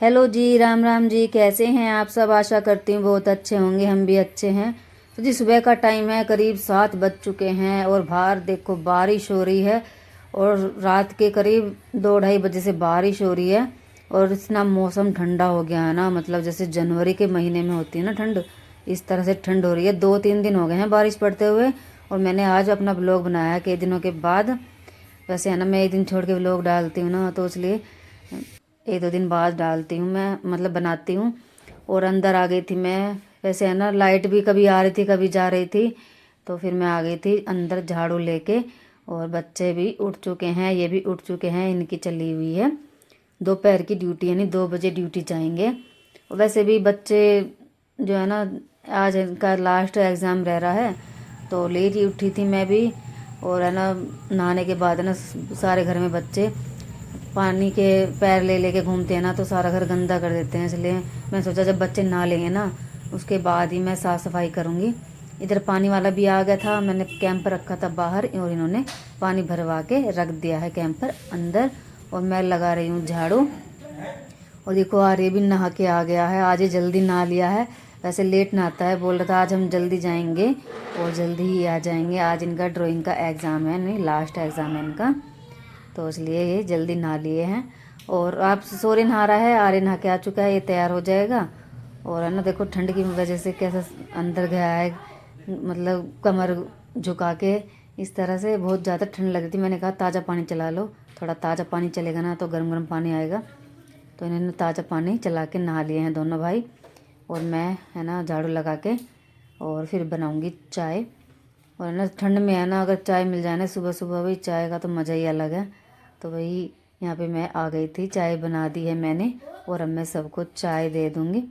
Hello जी, राम राम जी। कैसे हैं आप सब? आशा करती हूँ बहुत अच्छे होंगे। हम भी अच्छे हैं। तो जी, सुबह का टाइम है, करीब 7 बज चुके हैं और बाहर देखो बारिश हो रही है। और रात के करीब 2 ढाई बजे से बारिश हो रही है। और इतना मौसम ठंडा हो गया है ना, मतलब जैसे जनवरी के महीने में होती है ना ठंड, इस तरह से ठंड हो रही है। 2-3 दिन हो गए हैं बारिश पड़ते हुए। और मैंने आज अपना ब्लॉग बनाया कई दिनों के बाद। वैसे है ना, मैं एक दिन छोड़ के ब्लॉग डालती हूँ ना, तो इसलिए 1-2 दिन बाद डालती हूँ मैं, मतलब बनाती हूँ। और अंदर आ गई थी मैं। वैसे है ना, लाइट भी कभी आ रही थी कभी जा रही थी। तो फिर मैं आ गई थी अंदर झाड़ू लेके। और बच्चे भी उठ चुके हैं, ये भी उठ चुके हैं, इनकी चली हुई है दोपहर की ड्यूटी, यानी 2 बजे ड्यूटी जाएंगे। और वैसे भी बच्चे जो है ना, आज इनका लास्ट एग्ज़ाम रह रहा है, तो लेट ही उठी थी मैं भी। और है ना, नहाने के बाद है ना, सारे घर में बच्चे पानी के पैर ले लेके घूमते हैं ना, तो सारा घर गंदा कर देते हैं। इसलिए मैं सोचा जब बच्चे नहा लेंगे ना, उसके बाद ही मैं साफ़ सफाई करूँगी। इधर पानी वाला भी आ गया था, मैंने कैंप रखा था बाहर और इन्होंने पानी भरवा के रख दिया है कैंपर अंदर। और मैं लगा रही हूँ झाड़ू। और देखो आर्य भी नहा के आ गया है, आज ही जल्दी नहा लिया है। वैसे लेट नहाता है, बोल रहा था आज हम जल्दी जाएंगे और जल्दी ही आ जाएंगे। आज इनका ड्राइंग का एग्ज़ाम है, नहीं लास्ट एग्ज़ाम है इनका, तो इसलिए ये जल्दी नहा लिए हैं। और आप सोरे नहा रहा है, आर्य नहा के आ चुका है, ये तैयार हो जाएगा। और है ना, देखो ठंड की वजह से कैसा अंदर गया है, मतलब कमर झुका के। इस तरह से बहुत ज़्यादा ठंड लग रही थी। मैंने कहा ताज़ा पानी चला लो, थोड़ा ताज़ा पानी चलेगा ना तो गर्म गर्म पानी आएगा। तो इन्होंने ताज़ा पानी चला के नहा लिए हैं दोनों भाई। और मैं है ना झाड़ू लगा के और फिर बनाऊंगी चाय। और है ना, ठंड में है ना, अगर चाय मिल जाए ना सुबह सुबह, वही चाय का तो मज़ा ही अलग है। तो वही यहाँ पे मैं आ गई थी, चाय बना दी है मैंने। और अब मैं सबको चाय दे दूँगी।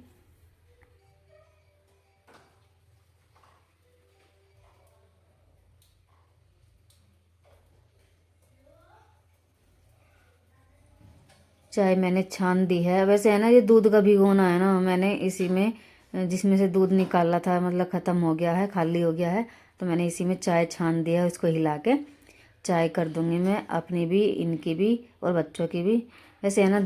चाय मैंने छान दी है। वैसे है ना, ये दूध का भिगोना है ना, मैंने इसी में जिसमें से दूध निकाला था, मतलब ख़त्म हो गया है, खाली हो गया है, तो मैंने इसी में चाय छान दिया है। इसको हिला के चाय कर दूंगी मैं, अपनी भी, इनकी भी और बच्चों की भी। वैसे है ना,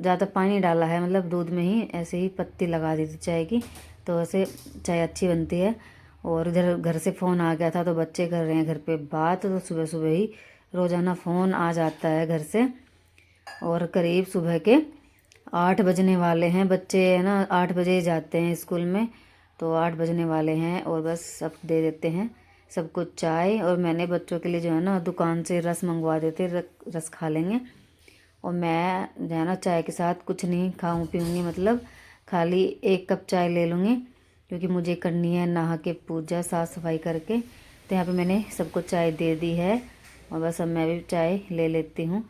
ज़्यादा पानी डाला है, मतलब दूध में ही ऐसे ही पत्ती लगा दी थी चाय की, तो ऐसे चाय अच्छी बनती है। और इधर घर से फ़ोन आ गया था, तो बच्चे कर रहे हैं घर पे बात। तो सुबह सुबह ही रोज़ाना फ़ोन आ जाता है घर से। और करीब सुबह के 8 बजने वाले हैं। बच्चे है ना 8 बजे ही जाते हैं स्कूल में, तो 8 बजने वाले हैं। और बस सब दे देते हैं सबको चाय। और मैंने बच्चों के लिए जो है ना, दुकान से रस मंगवा देते, रस खा लेंगे। और मैं जो है ना, चाय के साथ कुछ नहीं खाऊं पीऊँगी, मतलब खाली 1 कप चाय ले लूँगी, क्योंकि मुझे करनी है नहा के पूजा साफ़ सफाई करके। तो यहाँ पे मैंने सबको चाय दे दी है। और बस अब मैं भी चाय ले लेती हूँ।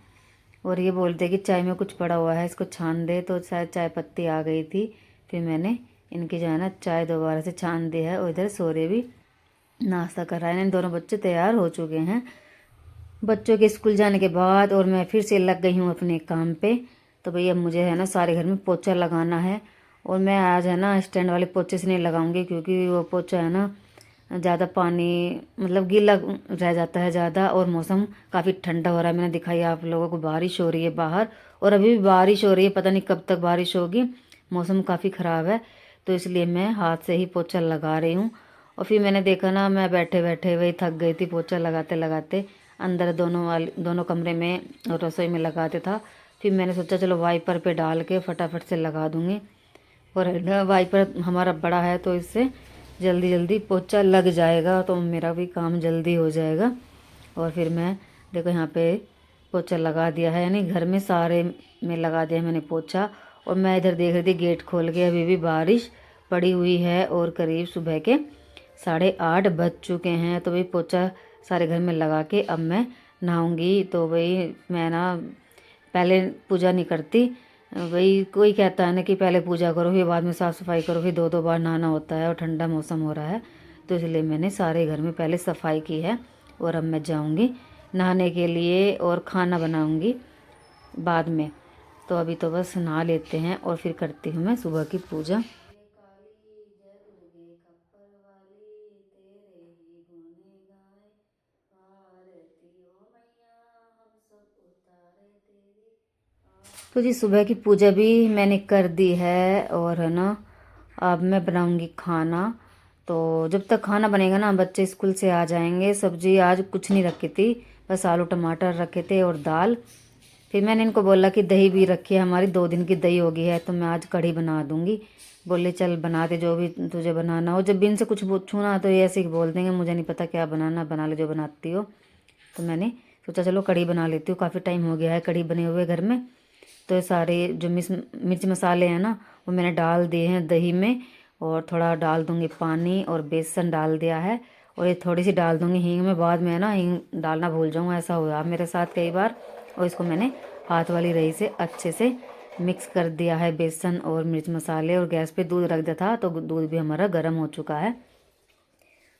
और ये बोलते कि चाय में कुछ पड़ा हुआ है, इसको छान दे, तो शायद चाय पत्ती आ गई थी। फिर मैंने इनकी जो है ना चाय दोबारा से छान दी है। और इधर सोरे भी नाश्ता कर रहा है। इन दोनों बच्चे तैयार हो चुके हैं बच्चों के स्कूल जाने के बाद। और मैं फिर से लग गई हूँ अपने काम पे। तो भैया मुझे है ना सारे घर में पोछा लगाना है। और मैं आज है ना स्टैंड वाले पोछे से नहीं लगाऊंगी, क्योंकि वो पोछा है ना ज़्यादा पानी, मतलब गीला रह जाता है ज़्यादा। और मौसम काफ़ी ठंडा हो रहा है, मैंने दिखाई आप लोगों को, बारिश हो रही है बाहर। और अभी भी बारिश हो रही है, पता नहीं कब तक बारिश होगी, मौसम काफ़ी ख़राब है। तो इसलिए मैं हाथ से ही पोछा लगा रही हूँ। और फिर मैंने देखा ना, मैं बैठे बैठे वही थक गई थी पोछा लगाते लगाते। अंदर दोनों कमरे में और रसोई में लगाते था। फिर मैंने सोचा चलो वाइपर पे डाल के फटाफट से लगा दूँगी। और वाइपर हमारा बड़ा है, तो इससे जल्दी जल्दी पोछा लग जाएगा, तो मेरा भी काम जल्दी हो जाएगा। और फिर मैं देखो यहाँ पे पोछा लगा दिया है, यानी घर में सारे में लगा दिया मैंने पोछा। और मैं इधर देख रही थी गेट खोल के, अभी भी बारिश पड़ी हुई है। और करीब सुबह के 8:30 बज चुके हैं। तो भाई पोछा सारे घर में लगा के अब मैं नहाऊंगी। तो भाई मैं ना पहले पूजा नहीं करती। वही कोई कहता है ना कि पहले पूजा करो फिर बाद में साफ़ सफाई करो, फिर 2-2 बार नहाना होता है, और ठंडा मौसम हो रहा है, तो इसलिए मैंने सारे घर में पहले सफाई की है। और अब मैं जाऊंगी नहाने के लिए और खाना बनाऊंगी बाद में। तो अभी तो बस नहा लेते हैं और फिर करती हूँ मैं सुबह की पूजा। आरती ओ मैया, हम सब उतारे तेरी तो जी सुबह की पूजा भी मैंने कर दी है और है ना अब मैं बनाऊंगी खाना। तो जब तक खाना बनेगा ना बच्चे स्कूल से आ जाएंगे। सब्जी आज कुछ नहीं रखी थी, बस आलू टमाटर रखे थे और दाल। फिर मैंने इनको बोला कि दही भी रखी है, हमारी 2 दिन की दही हो गई है तो मैं आज कढ़ी बना दूंगी। बोले चल बना दे जो भी तुझे बनाना हो। जब भी इनसे कुछ पूछूँ ना तो ये ऐसे ही बोल देंगे मुझे नहीं पता क्या बनाना, बना ले जो बनाती हो। तो मैंने सोचा चलो कढ़ी बना लेती हूँ, काफ़ी टाइम हो गया है कढ़ी बने हुए घर में। तो ये सारे जो मिर्च मसाले हैं ना वो मैंने डाल दिए हैं दही में, और थोड़ा डाल दूँगी पानी और बेसन डाल दिया है। और ये थोड़ी सी डाल दूँगी हींग, में बाद में ना हींग डालना भूल जाऊँ, ऐसा हुआ मेरे साथ कई बार। और इसको मैंने हाथ वाली रही से अच्छे से मिक्स कर दिया है बेसन और मिर्च मसाले। और गैस पे दूध रख दिया था तो दूध भी हमारा गर्म हो चुका है।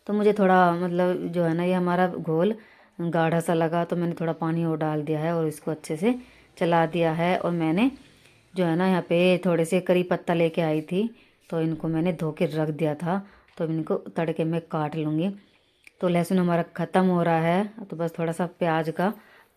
तो मुझे थोड़ा मतलब जो है ना ये हमारा घोल गाढ़ा सा लगा तो मैंने थोड़ा पानी और डाल दिया है और इसको अच्छे से चला दिया है। और मैंने जो है ना यहाँ पे थोड़े से करी पत्ता लेके आई थी तो इनको मैंने धो के रख दिया था। तो इनको तड़के में काट लूँगी। तो लहसुन हमारा ख़त्म हो रहा है तो बस थोड़ा सा प्याज का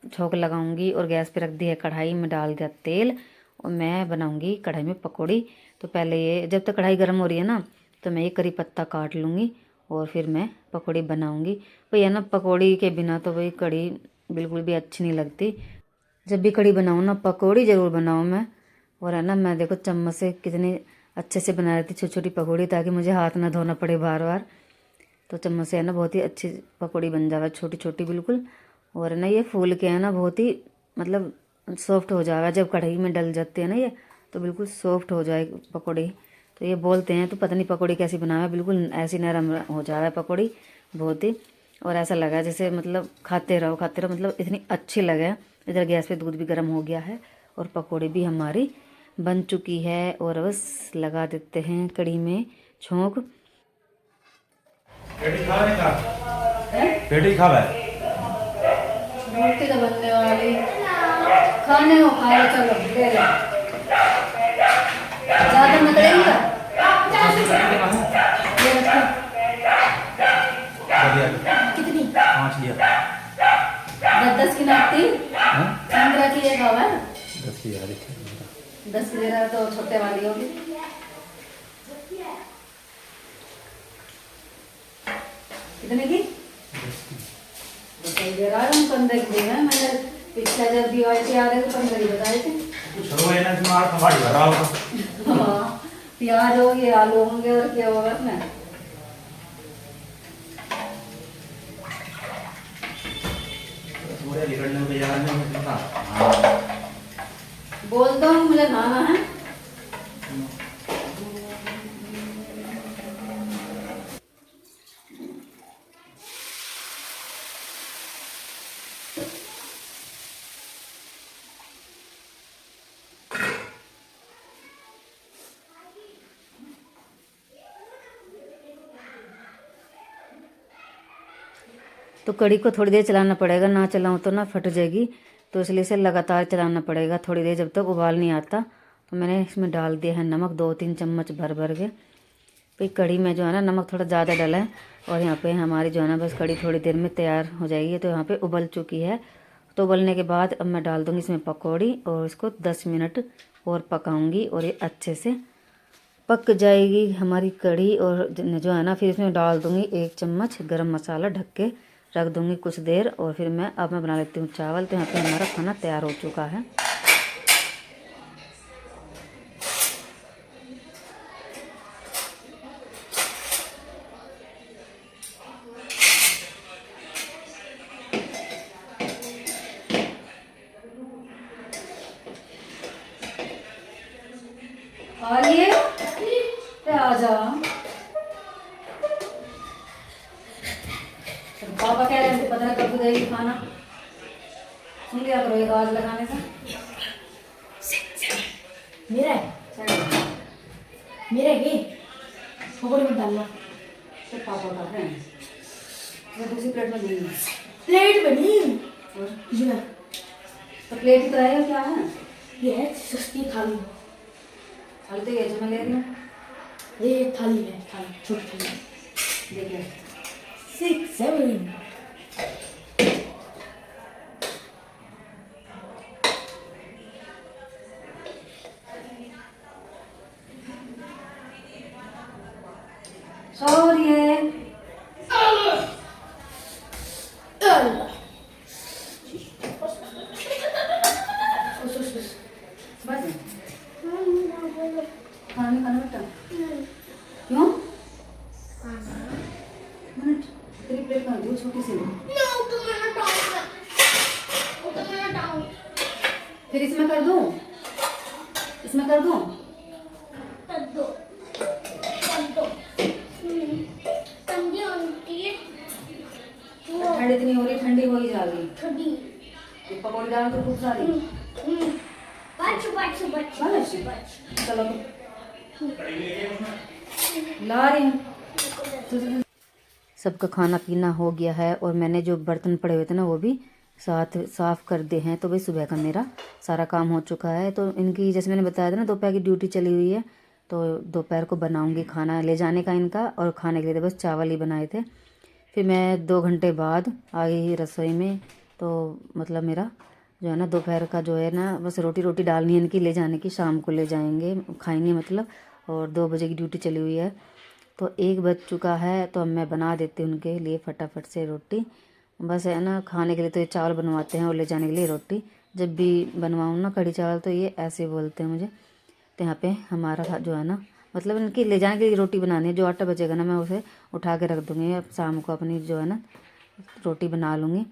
छोंक लगाऊंगी। और गैस पे रख दी है कढ़ाई में, डाल दिया तेल और मैं बनाऊंगी कढ़ाई में पकौड़ी। तो पहले ये जब तक कढ़ाई गर्म हो रही है ना तो मैं ये करी पत्ता काट लूँगी और फिर मैं पकौड़ी बनाऊंगी। भाई है ना पकौड़ी के बिना तो भाई कढ़ी बिल्कुल भी अच्छी नहीं लगती। जब भी कढ़ी बनाऊँ ना पकौड़ी ज़रूर बनाऊँ मैं। और है ना मैं देखो चम्मच से कितनी अच्छे से बना रही थी छोटी छोटी पकौड़ी, ताकि मुझे हाथ ना धोना पड़े बार बार। तो चम्मच से है ना बहुत ही अच्छी पकौड़ी बन जावे, छोटी छोटी बिल्कुल। और है ना ये फूल के है ना बहुत ही मतलब सॉफ्ट हो जाएगा जब कढ़ाई में डल जाते हैं ना ये, तो बिल्कुल सॉफ्ट हो जाए पकौड़ी। तो ये बोलते हैं तो पता नहीं पकौड़ी कैसी बनावे, बिल्कुल ऐसी नरम हो जाए पकौड़ी बहुत ही। और ऐसा लगा जैसे मतलब खाते रहो मतलब इतनी अच्छी लगे। इधर गैस पे दूध भी गर्म हो गया है और पकौड़ी भी हमारी बन चुकी है। और बस लगा देते हैं कढ़ी में छोंक। पेटी खा रोटी तो बनने वाली, खाने को खा लो, चलो ले लो। ज़्यादा मत रहेगा ये रखो। कितनी 5 लिया 10 की नापती 15 की एक हवा 10 की यार 10 की दे रहा तो छोटे वाली होगी। कितने की दे रहा हूँ 15 की दे रहा है। मैंने पिछला जब भी आए थे आ रहे तो 15 की बताए थे। कुछ है ना तुम्हारा कबाड़ी भर रहा होगा। हाँ प्याज होंगे आलू होंगे और क्या होगा इसमें। थोड़े बिगड़ने को यार नहीं मिलता। बोल दो मुझे खाना है। तो कढ़ी को थोड़ी देर चलाना पड़ेगा, ना चलाऊँ तो ना फट जाएगी। तो इसलिए इसे लगातार चलाना पड़ेगा थोड़ी देर जब तक उबाल नहीं आता। तो मैंने इसमें डाल दिया है नमक 2-3 चम्मच भर भर के। फिर कढ़ी में जो है ना नमक थोड़ा ज़्यादा डाला है। और यहाँ पे हमारी जो है ना बस कढ़ी थोड़ी देर में तैयार हो जाएगी। तो यहाँ पे उबल चुकी है। तो उबलने के बाद अब मैं डाल दूँगी इसमें पकौड़ी और इसको 10 मिनट और पकाऊँगी और ये अच्छे से पक जाएगी हमारी कढ़ी। और जो है ना फिर इसमें डाल दूँगी 1 चम्मच गरम मसाला, ढक के रख दूँगी कुछ देर। और फिर मैं बना लेती हूँ चावल। तो यहाँ पे हमारा खाना तैयार हो चुका है। आइए आजा। पापा कह रहे थे पता नहीं कब देगी खाना, सुन लिया करो एक आवाज लगाने से। मेरा मेरा ये पकौड़ी में डालना। तो पापा का है मैं दूसरी प्लेट में दूंगी। प्लेट बनी और ये तो प्लेट ही तो है क्या है? ये है सस्ती थाली। थाली तो ये जो मैं ले रही हूँ, ये थाली है, थाली छोटी थाली। देखिए 6 7 ये और ये बस खाना नहीं खाना बेटा क्यों मिनट तेरी प्लेट कर दो छोटी सी फिर इसमें कर दूं इसमें कर दूं ठंडी इतनी हो रही ठंडी हो ही जा रही ये पकौड़े डाल तो खूब सारी बस चलो ला रही हूँ सबका खाना पीना हो गया है और मैंने जो बर्तन पड़े हुए थे ना वो भी साफ कर दिए हैं। तो भाई सुबह का मेरा सारा काम हो चुका है। तो इनकी जैसे मैंने बताया था ना दोपहर की ड्यूटी चली हुई है तो दोपहर को बनाऊंगी खाना ले जाने का इनका और खाने के लिए तो बस चावल ही बनाए थे। फिर मैं 2 घंटे बाद आ गई रसोई में। तो मतलब मेरा जो है ना दोपहर का जो है ना बस रोटी डालनी है इनकी ले जाने की, शाम को ले जाएंगे खाएंगे मतलब। और 2 बजे की ड्यूटी चली हुई है तो 1 बज चुका है। तो अब मैं बना देती हूँ उनके लिए फटाफट से रोटी। बस है ना खाने के लिए तो ये चावल बनवाते हैं और ले जाने के लिए रोटी। जब भी बनवाऊँ ना कढ़ी चावल तो ये ऐसे बोलते हैं मुझे। तो यहाँ पे हमारा जो है ना मतलब इनकी ले जाने के लिए रोटी बनानी है। जो आटा बचेगा ना मैं उसे उठा के रख दूँगी, अब शाम को अपनी जो है ना रोटी बना लूँगी।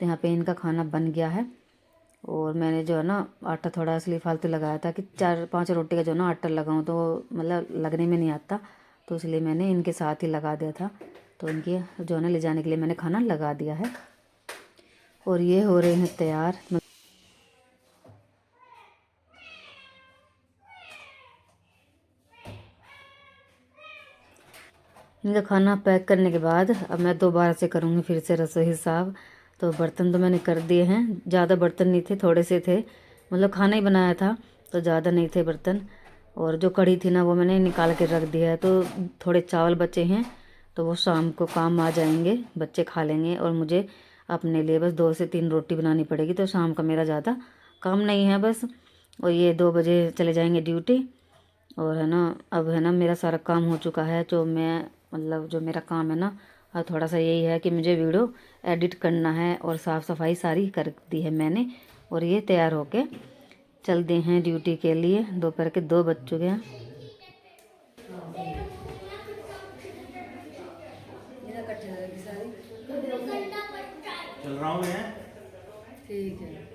तो यहाँ पे इनका खाना बन गया है और मैंने जो है ना आटा थोड़ा इसलिए फालतू लगाया था कि 4-5 रोटी का जो है ना आटा लगाऊँ तो मतलब लगने में नहीं आता। तो इसलिए मैंने इनके साथ ही लगा दिया था। तो इनके जो है ना ले जाने के लिए मैंने खाना लगा दिया है और ये हो रहे हैं तैयार। इनका खाना पैक करने के बाद अब मैं दोबारा से करूँगी फिर से रसोई साफ। तो बर्तन तो मैंने कर दिए हैं, ज़्यादा बर्तन नहीं थे, थोड़े से थे, मतलब खाना ही बनाया था तो ज़्यादा नहीं थे बर्तन। और जो कढ़ी थी ना वो मैंने निकाल के रख दिया है। तो थोड़े चावल बचे हैं तो वो शाम को काम आ जाएंगे, बच्चे खा लेंगे। और मुझे अपने लिए बस 2 से 3 रोटी बनानी पड़ेगी। तो शाम का मेरा ज़्यादा काम नहीं है बस। और ये 2 बजे चले जाएंगे ड्यूटी। और है ना अब है ना मेरा सारा काम हो चुका है। जो मैं मतलब जो मेरा काम है ना और थोड़ा सा यही है कि मुझे वीडियो एडिट करना है और साफ़ सफाई सारी कर दी है मैंने। और ये तैयार होके चल दिए हैं ड्यूटी के लिए। दोपहर के 2 बज चुके हैं। चल रहा हूँ मैं। ठीक है।